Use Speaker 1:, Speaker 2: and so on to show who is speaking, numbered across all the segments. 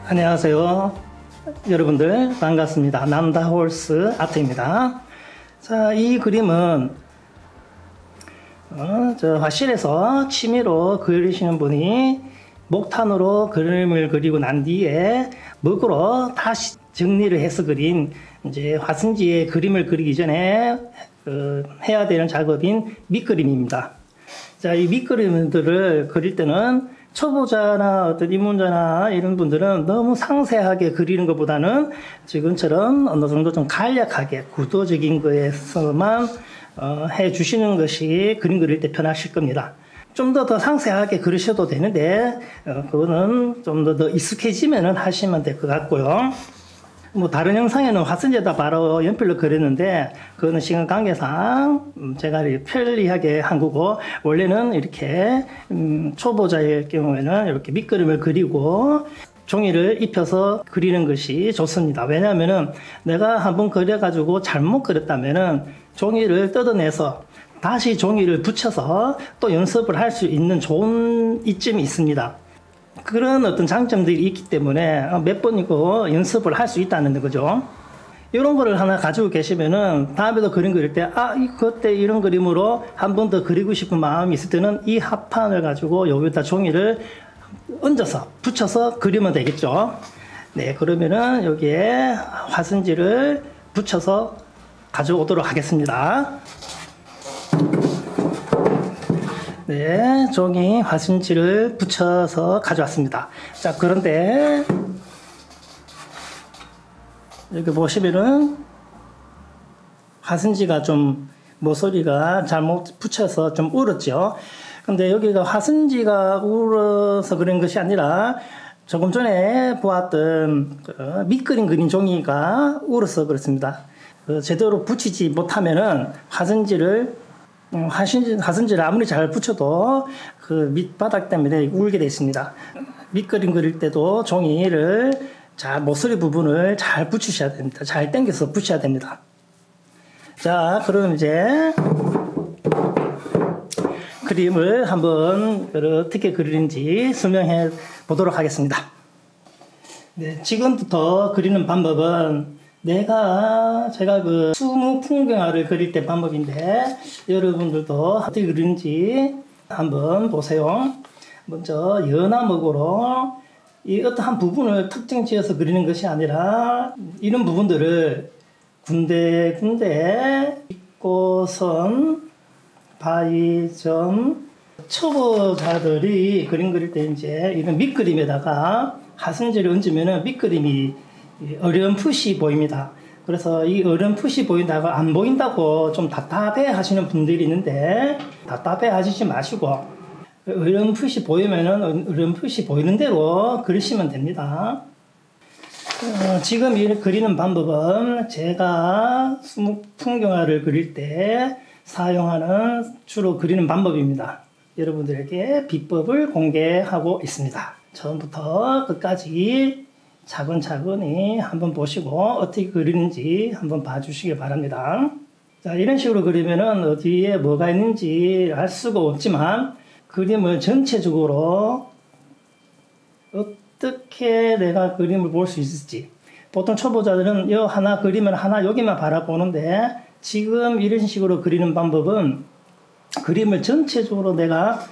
Speaker 1: 안녕하세요. 여러분들 반갑습니다. 남다홀스 아트입니다. 자, 이 그림은 화실에서 취미로 그리시는 분이 목탄으로 그림을 그리고 난 뒤에 먹으로 다시 정리를 해서 그린 이제 화승지에 그림을 그리기 전에 해야 되는 작업인 밑그림입니다. 자, 이 밑그림들을 그릴 때는 초보자나 어떤 입문자나 이런 분들은 너무 상세하게 그리는 것보다는 지금처럼 어느 정도 좀 간략하게 구도적인 거에서만 해 주시는 것이 그림 그릴 때 편하실 겁니다. 좀 더 상세하게 그리셔도 되는데 그거는 좀 더 익숙해지면 하시면 될 것 같고요. 뭐 다른 영상에는 화승지에다 바로 연필로 그렸는데 그거는 시간 관계상 제가 편리하게 한 거고, 원래는 이렇게 초보자의 경우에는 이렇게 밑그림을 그리고 종이를 입혀서 그리는 것이 좋습니다. 왜냐하면은 내가 한번 그려가지고 잘못 그렸다면은 종이를 뜯어내서 다시 종이를 붙여서 또 연습을 할 수 있는 좋은 이점이 있습니다. 그런 어떤 장점들이 있기 때문에 몇 번이고 연습을 할 수 있다는 거죠. 이런 거를 하나 가지고 계시면은 다음에도 그림 그릴 때 그때 이런 그림으로 한 번 더 그리고 싶은 마음이 있을 때는 이 합판을 가지고 여기다 종이를 얹어서 붙여서 그리면 되겠죠. 네, 그러면은 여기에 화승지를 붙여서 가져오도록 하겠습니다. 네, 종이 화승지를 붙여서 가져왔습니다. 자, 그런데 여기 보시면은 화승지가 좀 모서리가 잘못 붙여서 좀 울었죠. 근데 여기가 화승지가 울어서 그런 것이 아니라 조금 전에 보았던 밑그림 그린 종이가 울어서 그렇습니다. 제대로 붙이지 못하면은 화승지를 아무리 잘 붙여도 그 밑바닥 때문에 울게 되어 있습니다. 밑그림 그릴 때도 종이를 모서리 부분을 잘 붙이셔야 됩니다. 잘 당겨서 붙여야 됩니다. 자, 그럼 이제 그림을 한번 어떻게 그리는지 설명해 보도록 하겠습니다. 네, 지금부터 그리는 방법은 제가 그 수묵 풍경화를 그릴 때 방법인데 여러분들도 어떻게 그리는지 한번 보세요. 먼저 연화목으로 이 어떠한 부분을 특정 지어서 그리는 것이 아니라 이런 부분들을 군데군데 입고선, 바위점, 초보자들이 그림 그릴 때 이제 이런 밑그림에다가 화승지를 얹으면은 밑그림이 어렴풋이 보입니다. 그래서 이 어렴풋이 보인다고 안 보인다고 좀 답답해 하시는 분들이 있는데 답답해 하시지 마시고 어렴풋이 보이면은 어렴풋이 보이는 대로 그리시면 됩니다. 지금 이 그리는 방법은 제가 수묵 풍경화를 그릴 때 사용하는 주로 그리는 방법입니다. 여러분들에게 비법을 공개하고 있습니다. 처음부터 끝까지 차근차근히 한번 보시고 어떻게 그리는지 한번 봐주시길 바랍니다. 자, 이런 식으로 그리면은 어디에 뭐가 있는지 알 수가 없지만 그림을 전체적으로 어떻게 내가 그림을 볼 수 있을지, 보통 초보자들은 이 하나 그리면 하나 여기만 바라보는데 지금 이런 식으로 그리는 방법은 그림을 전체적으로 내가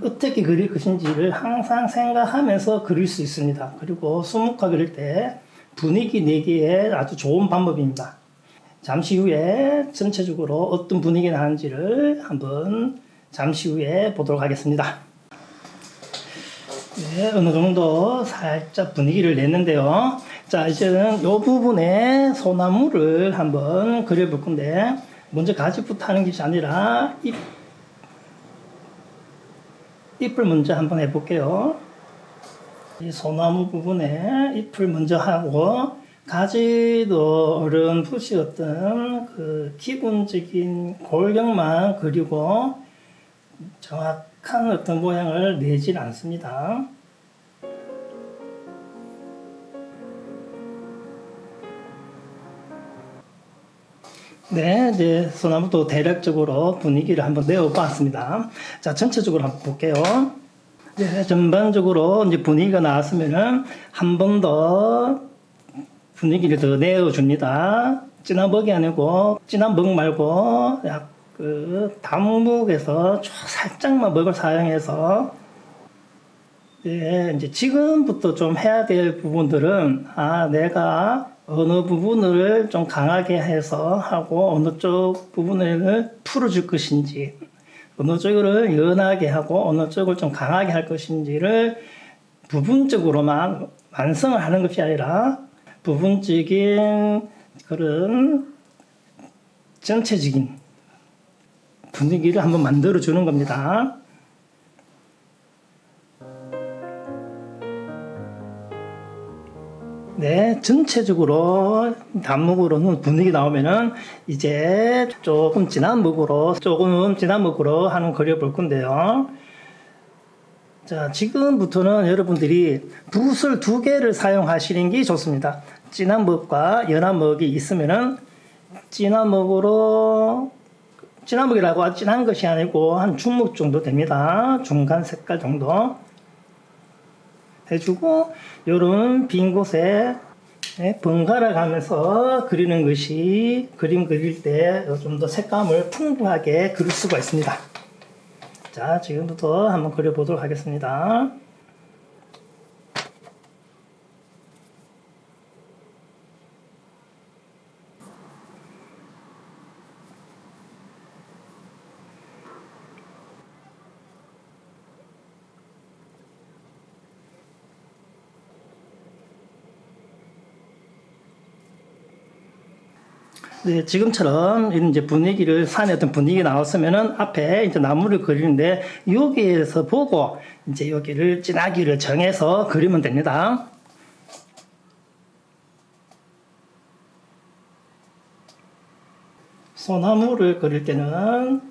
Speaker 1: 어떻게 그릴 것인지를 항상 생각하면서 그릴 수 있습니다. 그리고 수묵화 그릴 때 분위기 내기에 아주 좋은 방법입니다. 잠시 후에 전체적으로 어떤 분위기가 나는지를 한번 잠시 후에 보도록 하겠습니다. 네, 어느 정도 살짝 분위기를 냈는데요. 자, 이제는 이 부분에 소나무를 한번 그려볼 건데 먼저 가지부터 하는 것이 아니라 잎을 먼저 한번 해볼게요. 이 소나무 부분에 잎을 먼저 하고 가지도 어렴풋이 어떤 그 기본적인 골격만 그리고 정확한 어떤 모양을 내질 않습니다. 네, 이제 소나무도 대략적으로 분위기를 한번 내어봤습니다. 자, 전체적으로 한번 볼게요. 네, 전반적으로 이제 분위기가 나왔으면은 한 번 더 분위기를 더 내어줍니다. 진한 먹이 아니고 진한 먹 말고 약 단묵에서 살짝만 먹을 사용해서 이제 지금부터 좀 해야 될 부분들은 내가 어느 부분을 좀 강하게 해서 하고 어느 쪽 부분을 풀어줄 것인지 어느 쪽을 연하게 하고 어느 쪽을 좀 강하게 할 것인지를 부분적으로만 완성을 하는 것이 아니라 부분적인 그런 전체적인 분위기를 한번 만들어 주는 겁니다. 네, 전체적으로 단묵으로는 분위기 나오면은 이제 조금 진한 묵으로 한번 그려볼 건데요. 자, 지금부터는 여러분들이 붓을 2개를 사용하시는 게 좋습니다. 진한 묵과 연한 묵이 있으면은 진한 묵이라고 진한 것이 아니고 한 중묵 정도 됩니다. 중간 색깔 정도 해주고 요런 빈 곳에 번갈아 가면서 그리는 것이 그림 그릴 때 좀 더 색감을 풍부하게 그릴 수가 있습니다. 자, 지금부터 한번 그려보도록 하겠습니다. 네, 지금처럼 이제 산에 어떤 분위기 나왔으면은 앞에 이제 나무를 그리는데 여기에서 보고 이제 여기를 진하기를 정해서 그리면 됩니다. 소나무를 그릴 때는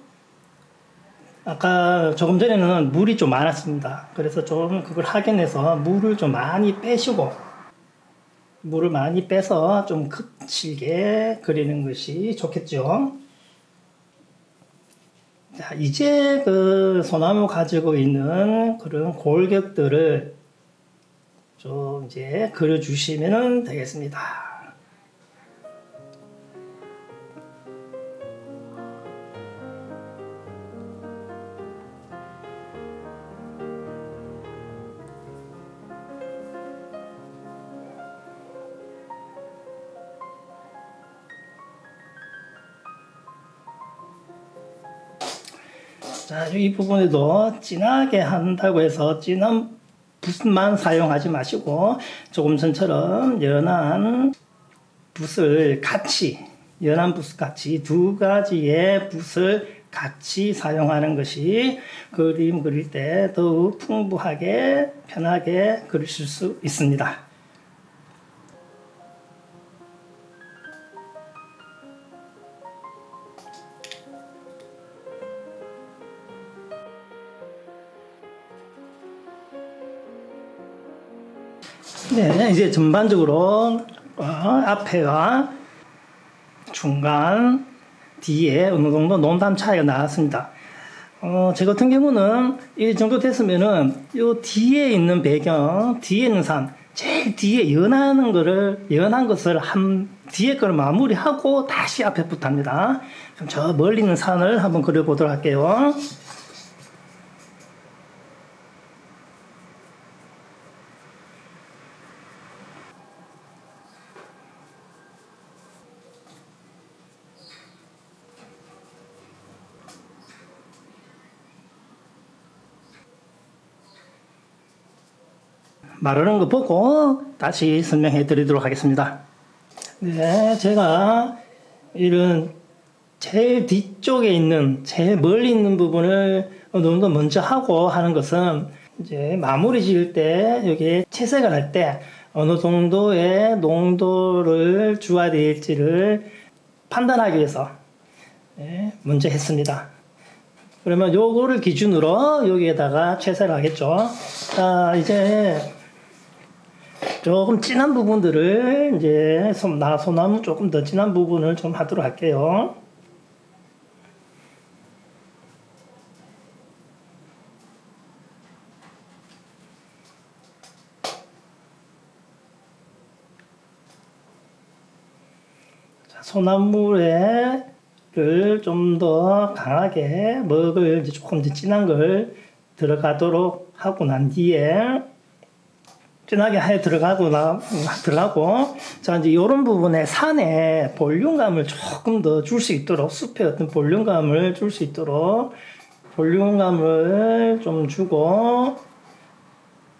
Speaker 1: 아까 조금 전에는 물이 좀 많았습니다. 그래서 좀 그걸 확인해서 물을 좀 많이 빼시고 물을 많이 빼서 좀 거칠게 그리는 것이 좋겠죠. 자, 이제 그 소나무 가지고 있는 그런 골격들을 좀 이제 그려주시면 되겠습니다. 자, 이 부분에도 진하게 한다고 해서 진한 붓만 사용하지 마시고 조금 전처럼 연한 붓을 같이 2가지의 붓을 같이 사용하는 것이 그림 그릴 때 더욱 풍부하게 편하게 그리실 수 있습니다. 네, 이제 전반적으로 앞에와 중간, 뒤에 어느 정도 농담 차이가 나왔습니다. 제 같은 경우는 이 정도 됐으면은 요 뒤에 있는 배경, 뒤에 있는 산, 제일 뒤에 연한 것을 뒤에 걸 마무리하고 다시 앞에부터 합니다. 그럼 저 멀리 있는 산을 한번 그려보도록 할게요. 말하는 거 보고 다시 설명해 드리도록 하겠습니다. 네, 제가 이런 제일 뒤쪽에 있는, 제일 멀리 있는 부분을 어느 정도 먼저 하고 하는 것은 이제 마무리 지을 때, 여기에 채색을 할 때 어느 정도의 농도를 주어야 될지를 판단하기 위해서 먼저 했습니다. 그러면 요거를 기준으로 여기에다가 채색을 하겠죠. 자, 이제 조금 진한 부분들을 이제 소나무 조금 더 진한 부분을 좀 하도록 할게요. 소나무를 좀 더 강하게 먹을 이제 조금 더 진한 걸 들어가도록 하고 난 뒤에 진하게 해 들어가고 자 이제 이런 부분에 산에 볼륨감을 조금 더 줄 수 있도록 숲의 어떤 볼륨감을 줄 수 있도록 볼륨감을 좀 주고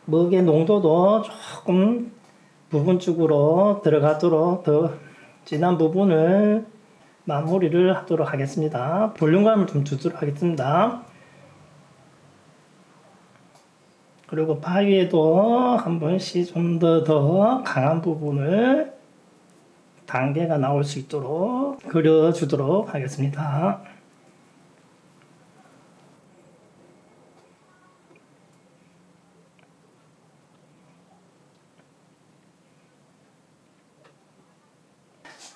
Speaker 1: 먹의 농도도 조금 부분적으로 들어가도록 더 진한 부분을 마무리를 하도록 하겠습니다. 볼륨감을 좀 주도록 하겠습니다. 그리고 바위에도 한 번씩 좀 더 강한 부분을 단계가 나올 수 있도록 그려주도록 하겠습니다.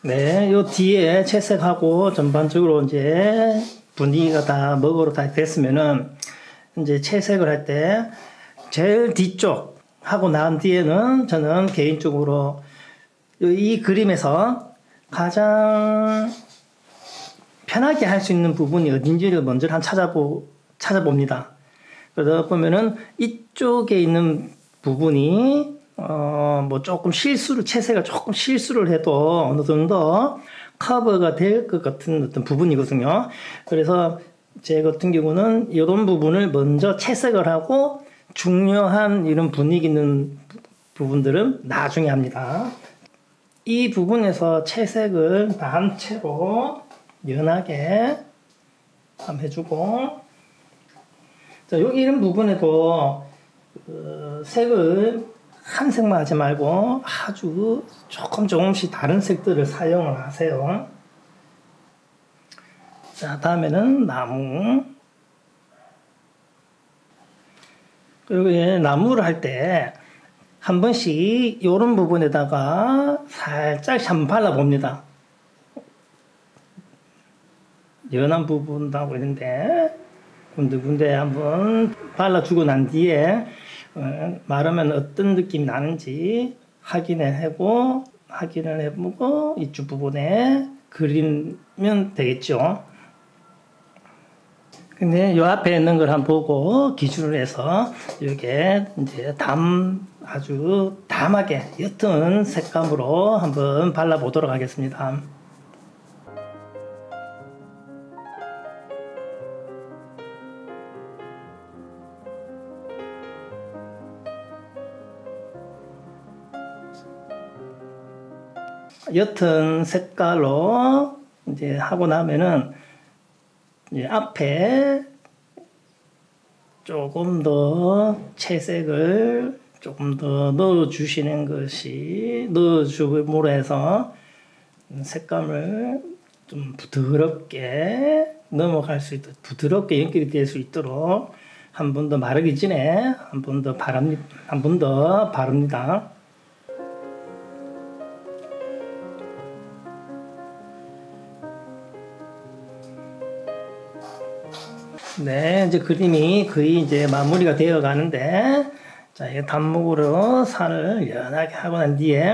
Speaker 1: 네, 요 뒤에 채색하고 전반적으로 이제 분위기가 다 먹으로 다 됐으면은 이제 채색을 할 때 제일 뒤쪽 하고 난 뒤에는 저는 개인적으로 이 그림에서 가장 편하게 할 수 있는 부분이 어딘지를 먼저 찾아봅니다. 그러다 보면은 이쪽에 있는 부분이 뭐 조금 채색을 조금 실수를 해도 어느 정도 커버가 될 것 같은 어떤 부분이거든요. 그래서 제 같은 경우는 이런 부분을 먼저 채색을 하고 중요한 이런 분위기 있는 부분들은 나중에 합니다. 이 부분에서 채색을 단체로 연하게 한번 해주고, 자, 요 이런 부분에도 색을 한 색만 하지 말고 아주 조금씩 다른 색들을 사용을 하세요. 자, 다음에는 나무. 그리고 나무를 할 때 한 번씩 이런 부분에다가 살짝 한번 발라봅니다. 연한 부분도 하고 있는데 군데군데 한번 발라주고 난 뒤에 마르면 어떤 느낌이 나는지 확인을 해보고 이쪽 부분에 그리면 되겠죠. 근데 요 앞에 있는 걸 한번 보고 기준을 해서 이렇게 이제 아주 담하게 옅은 색감으로 한번 발라보도록 하겠습니다. 옅은 색깔로 이제 하고 나면은 이제 앞에 조금 더 채색을 조금 더 넣어줌으로 해서 색감을 좀 부드럽게 넘어갈 수 있도록 부드럽게 연결이 될 수 있도록 한 번 더 마르기 전에 한 번 더 바릅니다. 네, 이제 그림이 거의 이제 마무리가 되어 가는데, 자, 이 단목으로 산을 연하게 하고 난 뒤에,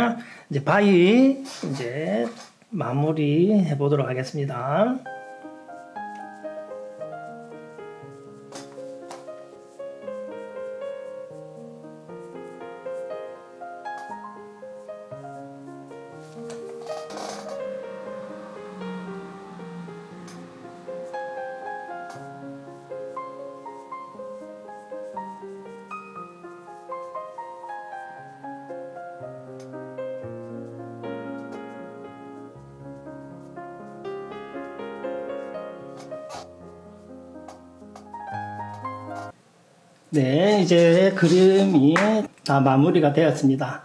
Speaker 1: 이제 바위, 이제 마무리 해 보도록 하겠습니다. 네, 이제 그림이 다 마무리가 되었습니다.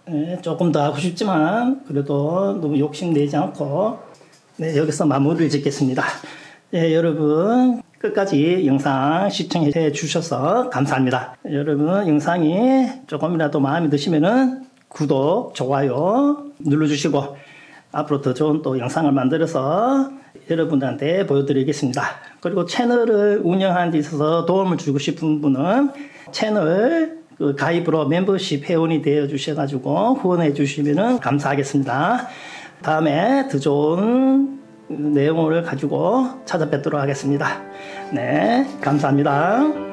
Speaker 1: 네, 조금 더 하고 싶지만 그래도 너무 욕심내지 않고 네, 여기서 마무리를 짓겠습니다. 네, 여러분 끝까지 영상 시청해 주셔서 감사합니다. 여러분 영상이 조금이라도 마음에 드시면은 구독, 좋아요 눌러주시고 앞으로 더 좋은 또 영상을 만들어서 여러분들한테 보여드리겠습니다. 그리고 채널을 운영하는 데 있어서 도움을 주고 싶은 분은 채널 가입으로 멤버십 회원이 되어 주셔가지고 후원해 주시면 감사하겠습니다. 다음에 더 좋은 내용을 가지고 찾아뵙도록 하겠습니다. 네, 감사합니다.